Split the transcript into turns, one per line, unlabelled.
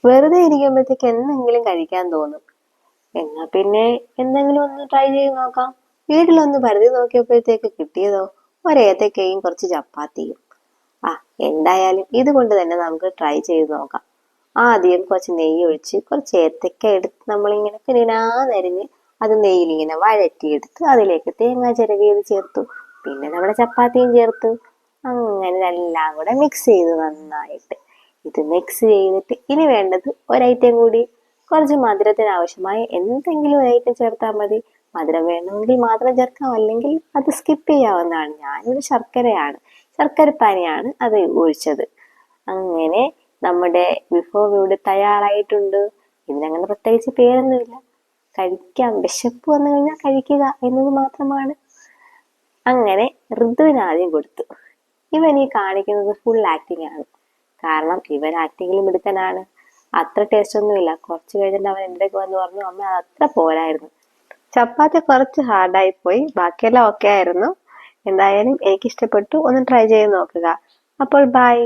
വെറുതെ ഇരിക്കുമ്പോഴത്തേക്ക് എന്തെങ്കിലും കഴിക്കാൻ തോന്നും. എന്നാ പിന്നെ എന്തെങ്കിലും ഒന്ന് ട്രൈ ചെയ്ത് നോക്കാം. വീട്ടിലൊന്ന് പരതി നോക്കിയപ്പോഴത്തേക്ക് കിട്ടിയതോ ഒരേത്തക്കയും കുറച്ച് ചപ്പാത്തിയും. ആ, എന്തായാലും ഇതുകൊണ്ട് തന്നെ നമുക്ക് ട്രൈ ചെയ്ത് നോക്കാം. ആദ്യം കുറച്ച് നെയ്യ് ഒഴിച്ച് കുറച്ച് ഏത്തക്ക എടുത്ത് നമ്മളിങ്ങനെ കുനാന്നരിഞ്ഞ് അത് നെയ്യിലിങ്ങനെ വഴറ്റിയെടുത്ത് അതിലേക്ക് തേങ്ങ ചിരവിയത് ചേർത്തു. പിന്നെ നമ്മുടെ ചപ്പാത്തിയും ചേർത്തു. അങ്ങനെ എല്ലാം കൂടെ മിക്സ് ചെയ്ത് നന്നായിട്ട്. ഇത് മിക്സ് ചെയ്തിട്ട് ഇനി വേണ്ടത് ഒരൈറ്റം കൂടി, കുറച്ച് മധുരത്തിന് ആവശ്യമായ എന്തെങ്കിലും ഒരു ഐറ്റം ചേർത്താൽ മതി. മധുരം വേണമെങ്കിൽ മാത്രം ചേർക്കാം, അല്ലെങ്കിൽ അത് സ്കിപ്പ് ചെയ്യാവുന്നതാണ്. ഞാനൊരു ശർക്കരപ്പാനിയാണ് അത് ഒഴിച്ചത്. അങ്ങനെ നമ്മുടെ വിഭവം ഇവിടെ തയ്യാറായിട്ടുണ്ട്. ഇതിനങ്ങനെ പ്രത്യേകിച്ച് പേരൊന്നുമില്ല, കഴിക്കാം. വിശപ്പ് വന്നു കഴിഞ്ഞാൽ കഴിക്കുക എന്നത് മാത്രമാണ്. അങ്ങനെ ഋതുവിന് ആദ്യം കൊടുത്തു. ഇവൻ ഈ കാണിക്കുന്നത് ഫുൾ ആക്ടിങ് ആണ്. കാരണം ഇവൻ ആക്ടിങ്ങിൽ മിടുക്കനാണ്. അത്ര ടേസ്റ്റ് ഒന്നുമില്ല. കുറച്ച് കഴിഞ്ഞിട്ട് അവൻ എൻ്റെ അടുത്ത് വന്ന് പറഞ്ഞു, അമ്മ അത് അത്ര പോരായിരുന്നു. ചപ്പാത്തി കുറച്ച് ഹാർഡായി പോയി, ബാക്കിയെല്ലാം ഓക്കെ ആയിരുന്നു. എന്തായാലും എനിക്കിഷ്ടപ്പെട്ടു. ഒന്ന് ട്രൈ ചെയ്ത് നോക്കുക. അപ്പോൾ ബൈ.